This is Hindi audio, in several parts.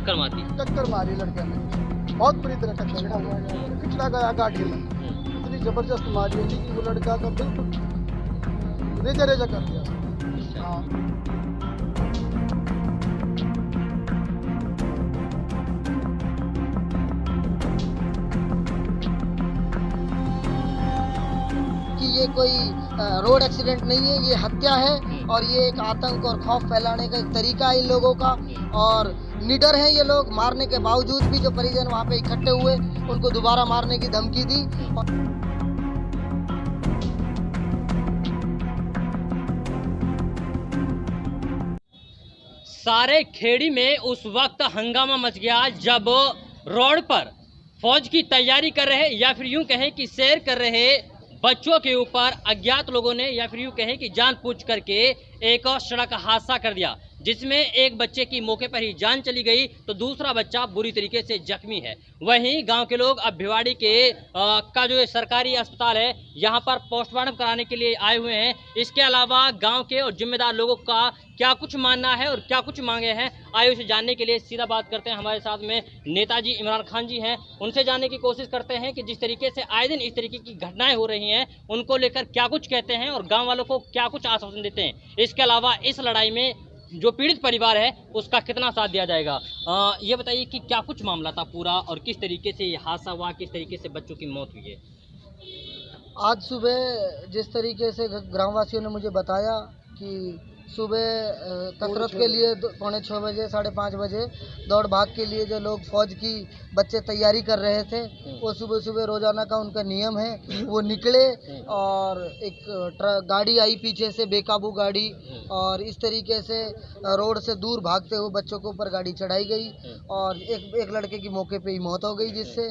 टक्कर मारी? टक्कर मारी लड़के ने, बहुत बुरी तरह टक्कर मारी, पिछड़ा गया गाड़ी में, इतनी जबरदस्त मारी है कि वो लड़का का बिल्कुल रेजा रेजा कर दिया। हाँ। कि ये कोई रोड एक्सीडेंट नहीं है, ये हत्या है और ये एक आतंक और खौफ फैलाने का एक तरीका है इन लोगों का। और निडर हैं ये लोग, मारने के बावजूद भी जो परिजन वहाँ पे इकट्ठे हुए उनको दोबारा मारने की धमकी दी। सारे खेड़ी में उस वक्त हंगामा मच गया जब रोड पर फौज की तैयारी कर रहे या फिर यूं कहें कि सैर कर रहे बच्चों के ऊपर अज्ञात लोगों ने या फिर यूं कहें कि जानबूझ करके एक सड़क हादसा कर दिया, जिसमें एक बच्चे की मौके पर ही जान चली गई तो दूसरा बच्चा बुरी तरीके से जख्मी है। वहीं गांव के लोग अब भिवाड़ी के का जो सरकारी अस्पताल है यहाँ पर पोस्टमार्टम कराने के लिए आए हुए हैं। इसके अलावा गांव के और जिम्मेदार लोगों का क्या कुछ मानना है और क्या कुछ मांगे हैं, आइए उसे जानने के लिए सीधा बात करते हैं। हमारे साथ में नेताजी इमरान खान जी हैं, उनसे जानने की कोशिश करते हैं कि जिस तरीके से आए दिन इस तरीके की घटनाएं हो रही हैं उनको लेकर क्या कुछ कहते हैं और गाँव वालों को क्या कुछ आश्वासन देते हैं। इसके अलावा इस लड़ाई में जो पीड़ित परिवार है उसका कितना साथ दिया जाएगा। ये बताइए कि क्या कुछ मामला था पूरा और किस तरीके से ये हादसा हुआ, किस तरीके से बच्चों की मौत हुई है। आज सुबह जिस तरीके से ग्रामवासियों ने मुझे बताया कि सुबह कसरत के लिए 5:45 बजे 5:30 बजे दौड़ भाग के लिए जो लोग फौज की बच्चे तैयारी कर रहे थे वो सुबह सुबह रोजाना का उनका नियम है, वो निकले और एक गाड़ी आई पीछे से, बेकाबू गाड़ी, और इस तरीके से रोड से दूर भागते हुए बच्चों के ऊपर गाड़ी चढ़ाई गई और एक लड़के की मौके पे ही मौत हो गई जिससे।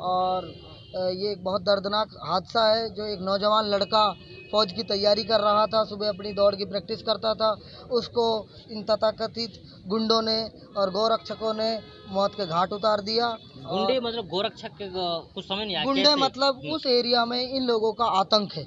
और ये एक बहुत दर्दनाक हादसा है जो एक नौजवान लड़का फौज की तैयारी कर रहा था, सुबह अपनी दौड़ की प्रैक्टिस करता था, उसको इन तथाकथित गुंडों ने और गोरक्षकों ने मौत के घाट उतार दिया। गुंडे मतलब गोरक्षक कुछ समझ नहीं आया। गुंडे मतलब उस एरिया में इन लोगों का आतंक है,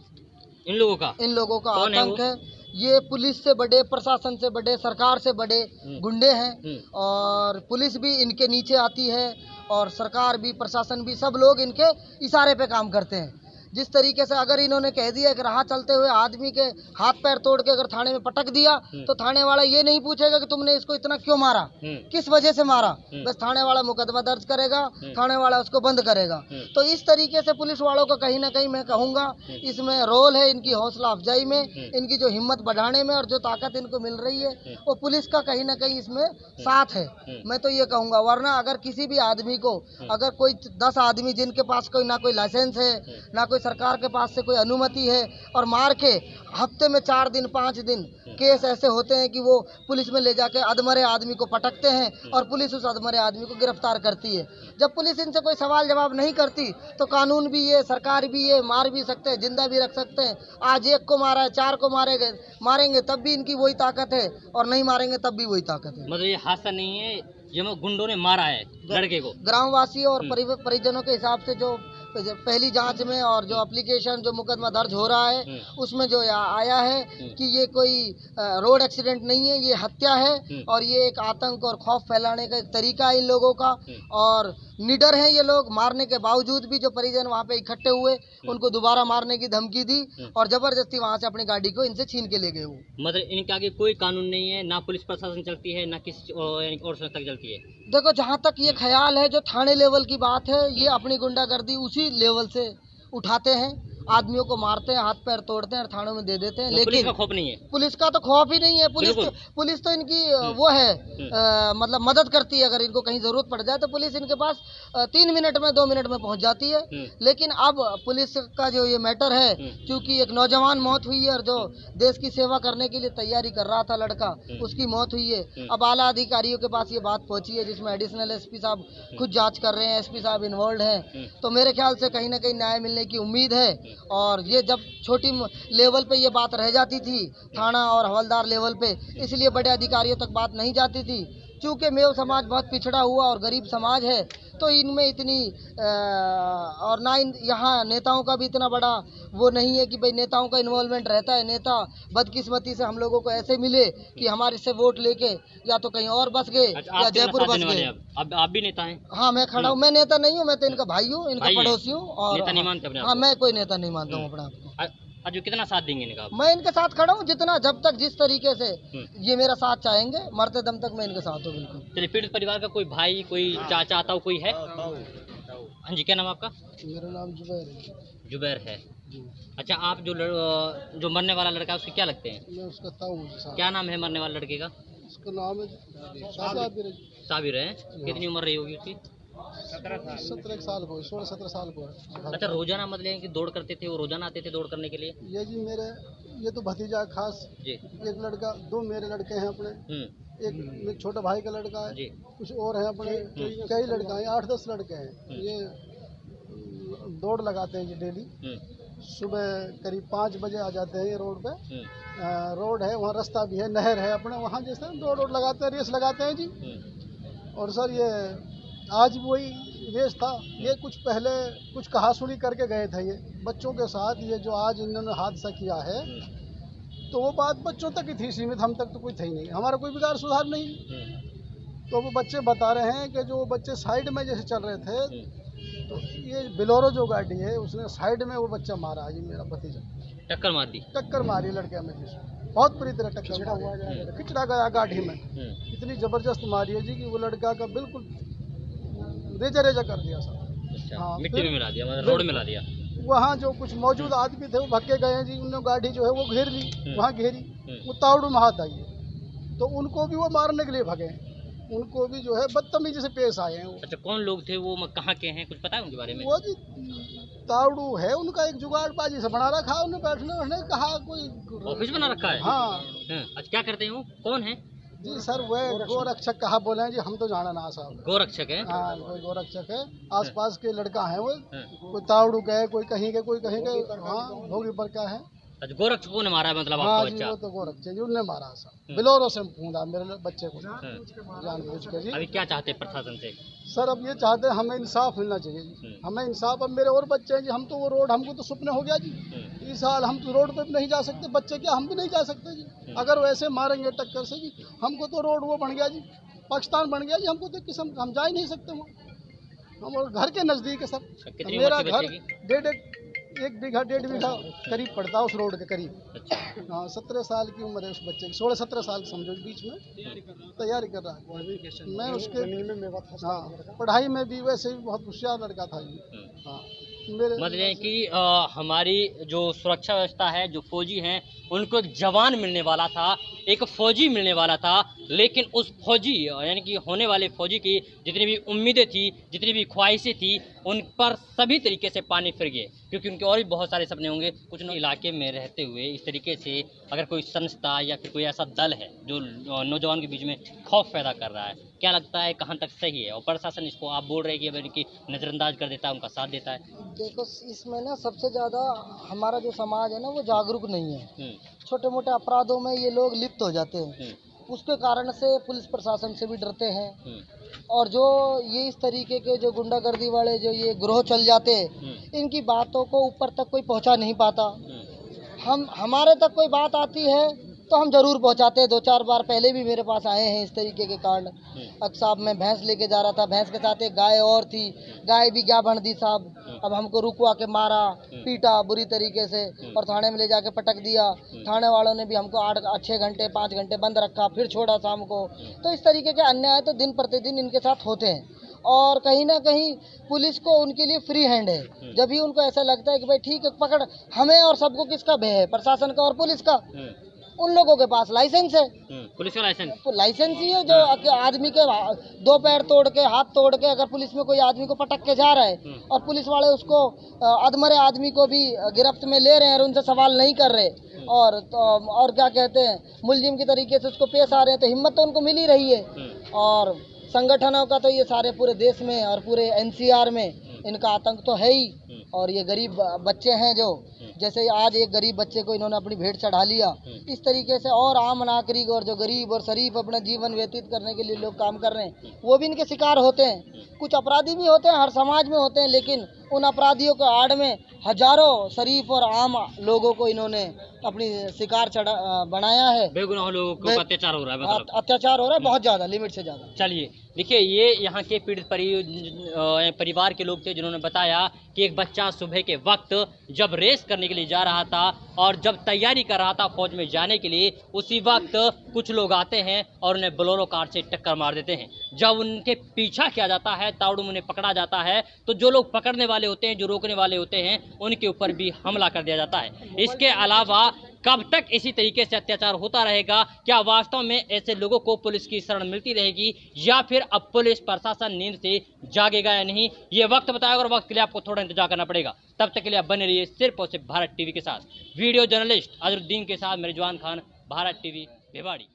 इन लोगों का आतंक है। ये पुलिस से बड़े, प्रशासन से बड़े, सरकार से बड़े गुंडे हैं और पुलिस भी इनके नीचे आती है और सरकार भी, प्रशासन भी, सब लोग इनके इशारे पे काम करते हैं। जिस तरीके से अगर इन्होंने कह दिया कि राह चलते हुए आदमी के हाथ पैर तोड़ के अगर थाने में पटक दिया तो थाने वाला ये नहीं पूछेगा कि तुमने इसको इतना क्यों मारा, किस वजह से मारा, बस थाने वाला मुकदमा दर्ज करेगा, थाने वाला उसको बंद करेगा। तो इस तरीके से पुलिस वालों का कहीं ना कहीं मैं कहूँगा इसमें रोल है, इनकी हौसला अफजाई में, इनकी जो हिम्मत बढ़ाने में और जो ताकत इनको मिल रही है वो पुलिस का कहीं ना कहीं इसमें साथ है, मैं तो ये कहूँगा। वरना अगर किसी भी आदमी को, अगर कोई 10 आदमी जिनके पास कोई ना कोई लाइसेंस है, ना कोई सरकार के पास से कोई अनुमति है, और मार के हफ्ते में 4 दिन 5 दिन केस ऐसे होते हैं कि वो पुलिस में ले जाके अधमरे आदमी को पटकते हैं और पुलिस उस अधमरे आदमी को गिरफ्तार करती है। जब पुलिस इनसे कोई सवाल जवाब नहीं करती तो कानून भी ये, सरकार भी ये, मार भी सकते हैं, जिंदा भी रख सकते हैं। आज एक को मारा है, 4 को मारेंगे तब भी इनकी वही ताकत है और नहीं मारेंगे तब भी वही ताकत है। मतलब ये हादसा नहीं है, ये गुंडों ने मारा है लड़के को। ग्रामवासियों और परिजनों के हिसाब से जो पहली जांच में और जो एप्लीकेशन, जो मुकदमा दर्ज हो रहा है उसमें जो आया है कि ये कोई रोड एक्सीडेंट नहीं है, ये हत्या है और ये एक आतंक और खौफ फैलाने का एक तरीका है इन लोगों का। और निडर हैं ये लोग, मारने के बावजूद भी जो परिजन वहाँ पे इकट्ठे हुए उनको दोबारा मारने की धमकी दी और जबरदस्ती वहाँ से अपनी गाड़ी को इनसे छीन के ले गए। वो मतलब इनके आगे कोई कानून नहीं है, ना पुलिस प्रशासन चलती है, ना किसी और संस्था चलती है। देखो, जहाँ तक ये ख्याल है, जो थाने लेवल की बात है, ये अपनी गुंडागर्दी उसी लेवल से उठाते हैं, आदमियों को मारते हैं, हाथ पैर तोड़ते हैं और थानों में दे देते हैं। लेकिन पुलिस का खौफ नहीं है, पुलिस का तो खौफ ही नहीं है। पुलिस तो इनकी वो है, मतलब मदद करती है। अगर इनको कहीं जरूरत पड़ जाए तो पुलिस इनके पास 3 मिनट में, 2 मिनट में पहुंच जाती है। लेकिन अब पुलिस का जो ये मैटर है, क्योंकि एक नौजवान मौत हुई है और जो देश की सेवा करने के लिए तैयारी कर रहा था लड़का, उसकी मौत हुई है। अब आला अधिकारियों के पास ये बात पहुंची है जिसमें एडिशनल एसपी साहब खुद जाँच कर रहे हैं, एसपी साहब इन्वॉल्व हैं। तो मेरे ख्याल से कहीं ना कहीं न्याय मिलने की उम्मीद है। और ये जब छोटी लेवल पे ये बात रह जाती थी, थाना और हवलदार लेवल पे, इसलिए बड़े अधिकारियों तक बात नहीं जाती थी। चूँकि मेव समाज बहुत पिछड़ा हुआ और गरीब समाज है तो इनमें इतनी और ना यहाँ नेताओं का भी इतना बड़ा वो नहीं है कि भाई नेताओं का इन्वॉल्वमेंट रहता है। नेता बदकिस्मती से हम लोगों को ऐसे मिले कि हमारे से वोट लेके या तो कहीं और बस गए या जयपुर बस गए। अब आप भी नेता हैं? हाँ, मैं खड़ा हूँ। मैं नेता नहीं हूँ, मैं तो इनका भाई हूँ, इनका पड़ोसी हूँ। और नेता नहीं मानते अपने आप? हाँ, मैं कोई नेता नहीं मानता हूँ अपना आपको। आज कितना साथ देंगे इनका? मैं इनके साथ खड़ा हूँ, जितना जब तक जिस तरीके से ये मेरा साथ चाहेंगे, मरते दम तक मैं इनके साथ हूँ बिल्कुल। चलिए, पीड़ित परिवार का कोई भाई, कोई चाचा आता हो, कोई है? हाँ जी, क्या नाम आपका? मेरा नाम जुबैर है। जुबैर है। अच्छा, आप जो मरने वाला लड़का है उसके क्या लगते हैं? मैं उसका ताऊ। क्या नाम है मरने वाले लड़के का? उसका नाम है साबिर है। कितनी उम्र रही होगी उसकी? 17 साल को, 16-17 साल को है। अच्छा, रोजाना मतलब कि दौड़ करते थे वो, रोजाना आते थे दौड़ करने के लिए? ये जी ये तो भतीजा खास जी। एक लड़का, 2 मेरे लड़के हैं अपने, एक मेरे छोटा भाई का लड़का है जी। कुछ और हैं अपने, कई लड़का है, 8-10 लड़के हैं। ये दौड़ लगाते हैं जी डेली। सुबह करीब 5 बजे आ जाते हैं ये रोड पे। रोड है, वहाँ रास्ता भी है, नहर है अपने, वहाँ जैसे दौड़ लगाते हैं, रेस लगाते हैं जी। और सर ये आज वही रेस था। ये कुछ पहले कुछ कहा सुनी करके गए थे ये बच्चों के साथ। ये जो आज इन्होंने हादसा किया है तो वो बात बच्चों तक ही थी सीमित, हम तक तो कोई था ही नहीं, हमारा कोई बिगाड़ सुधार नहीं। तो वो बच्चे बता रहे हैं कि जो बच्चे साइड में जैसे चल रहे थे तो ये बिलोरो जो गाड़ी है उसने साइड में वो बच्चा मारा जी, मेरा भतीजा टक्कर मार दी। टक्कर मारी लड़के में जी, बहुत बुरी तरह टक्कर खिंचड़ा गया गाड़ी में। इतनी जबरदस्त मारी है जी कि वो लड़का का बिल्कुल रेजा कर दिया सर। अच्छा, हाँ, मिट्टी में मिला दिया, मतलब रोड में मिला दिया। वहाँ जो कुछ मौजूद आदमी थे वो भक्के गए हैं जी, उन्होंने गाड़ी जो है वो घेर ली, वहाँ घेरी, वो तावड़ू में हाथ आई है तो उनको भी वो मारने के लिए भगे, उनको भी जो है बदतमीजी से पेश आए हैं। अच्छा, कौन लोग थे वो, कहाँ के हैं, कुछ पता है उनके बारे में? वो जी तावड़ू है, उनका एक जुगाड़बाजी से बना रखा है, उन्हें बैठने कहा, कोई ऑफिस बना रखा है। हाँ। अच्छा, क्या करते हैं वो, कौन है? जी सर, वह गोरक्षक कहा बोले हैं जी, हम तो जाना ना साहब। गोरक्षक है? हाँ, कोई गोरक्षक है, आसपास के लड़का है वो, कोई तावड़ू का है, कोई कहीं के, कोई कहीं के, हाँ भोगी पर का है। अच्छा, गोरक्षकों ने मारा है मतलब हाँ आपका जी, बच्चा? वो तो गोरक्षक जी, उनने मारा सर, बिलोरो से फूंदा मेरे बच्चे को जानबूझ के जी। अभी क्या चाहते हैं प्रशासन से? सर अब ये चाहते हैं हमें इंसाफ मिलना चाहिए जी, हमें इंसाफ। अब मेरे और बच्चे हैं जी, हम तो वो रोड, हमको तो सपने हो गया जी, इस साल हम तो रोड पे भी नहीं जा सकते, बच्चे क्या हम भी नहीं जा सकते जी। अगर वैसे मारेंगे टक्कर से जी, हमको तो रोड वो बन गया जी, पाकिस्तान बन गया जी, हमको तो किस्म हम जा ही नहीं सकते वहाँ। हम और घर के नज़दीक है सर, मेरा घर 1.5 बीघा करीब पड़ता है उस रोड के करीब। अच्छा। हाँ, 17 साल की उम्र है उस बच्चे की, 16-17 साल समझो बीच में तैयारी कर रहा है। मैं उसके हाँ पढ़ाई में भी वैसे भी बहुत होशियार लड़का था जी। हाँ, मतलब कि हमारी जो सुरक्षा व्यवस्था है, जो फौजी हैं, उनको एक जवान मिलने वाला था, एक फौजी मिलने वाला था, लेकिन उस फौजी यानी कि होने वाले फौजी की जितनी भी उम्मीदें थी, जितनी भी ख्वाहिशें थी, उन पर सभी तरीके से पानी फिर गए, क्योंकि उनके और भी बहुत सारे सपने होंगे। कुछ इलाके में रहते हुए इस तरीके से अगर कोई संस्था या फिर कोई ऐसा दल है जो नौजवान के बीच में खौफ पैदा कर रहा है, क्या लगता है कहाँ तक सही है? और प्रशासन इसको आप बोल रहे हैं कि नज़रअंदाज कर देता है, उनका साथ देता है? देखो, इसमें ना सबसे ज़्यादा हमारा जो समाज है ना वो जागरूक नहीं है। छोटे मोटे अपराधों में ये लोग लिप्त हो जाते हैं, उसके कारण से पुलिस प्रशासन से भी डरते हैं। और जो ये इस तरीके के जो गुंडागर्दी वाले जो ये ग्रोह चल जाते हैं, इनकी बातों को ऊपर तक कोई पहुंचा नहीं पाता। हमारे तक कोई बात आती है तो हम जरूर पहुंचाते हैं। 2-4 बार पहले भी मेरे पास आए हैं इस तरीके के कांड। साहब मैं भैंस लेके जा रहा था, भैंस के साथ एक गाय और थी, गाय भी क्या बन दी साहब। अब हमको रुकवा के मारा, पीटा बुरी तरीके से और थाने में ले जाके पटक दिया। थाने वालों ने भी हमको 6 घंटे 5 घंटे बंद रखा, फिर छोड़ा शाम को। तो इस तरीके के अन्याय तो दिन प्रतिदिन इनके साथ होते हैं और कहीं ना कहीं पुलिस को उनके लिए फ्री हैंड है। जब भी उनको ऐसा लगता है कि भाई ठीक है पकड़, हमें और सबको किसका भय है? प्रशासन का और पुलिस का। उन लोगों के पास लाइसेंस है, पुलिस का लाइसेंस ही है। जो आदमी के 2 पैर तोड़ के, हाथ तोड़ के अगर पुलिस में कोई आदमी को पटक के जा रहा है और पुलिस वाले उसको अधमरे आदमी को भी गिरफ्त में ले रहे हैं और उनसे सवाल नहीं कर रहे और क्या कहते हैं मुलजिम की तरीके से उसको पेश आ रहे हैं, तो हिम्मत तो उनको मिल ही रही है। और संगठनों का तो ये सारे पूरे देश में और पूरे NCR में इनका आतंक तो है ही। और ये गरीब बच्चे हैं जो जैसे आज एक गरीब बच्चे को इन्होंने अपनी भेंट चढ़ा लिया, इस तरीके से और आम नागरिक और जो गरीब और शरीफ अपना जीवन व्यतीत करने के लिए लोग काम कर रहे हैं, वो भी इनके शिकार होते हैं। कुछ अपराधी भी होते हैं, हर समाज में होते हैं, लेकिन उन अपराधियों के आड़ में हजारों शरीफ और आम लोगों को इन्होंने अपनी शिकार बनाया है। बेगुनाह लोगों को अत्याचार हो रहा है, मतलब अत्याचार हो रहा है बहुत ज्यादा, लिमिट से ज्यादा। चलिए देखिए, ये यहाँ के पीड़ित परिवार के लोग थे जिन्होंने बताया कि एक बच्चा सुबह के वक्त जब रेस करने के लिए जा रहा था और जब तैयारी कर रहा था फौज में जाने के लिए, उसी वक्त कुछ लोग आते हैं और उन्हें बोलेरो कार से टक्कर मार देते हैं। जब उनके पीछा किया जाता है, ताड़ू उन्हें पकड़ा जाता है, तो जो लोग पकड़ने वाले होते हैं, जो रोकने वाले होते हैं, उनके ऊपर भी हमला कर दिया जाता है। इसके अलावा कब तक इसी तरीके से अत्याचार होता रहेगा? क्या वास्तव में ऐसे लोगों को पुलिस की शरण मिलती रहेगी, या फिर अब पुलिस प्रशासन नींद से जागेगा या नहीं, ये वक्त बताएगा, और वक्त के लिए आपको थोड़ा इंतजार करना पड़ेगा। तब तक के लिए आप बने रहिए सिर्फ और सिर्फ भारत टीवी के साथ। वीडियो जर्नलिस्ट अजरुद्दीन के साथ मेरे जवान खान, भारत टीवी भिवाड़ी।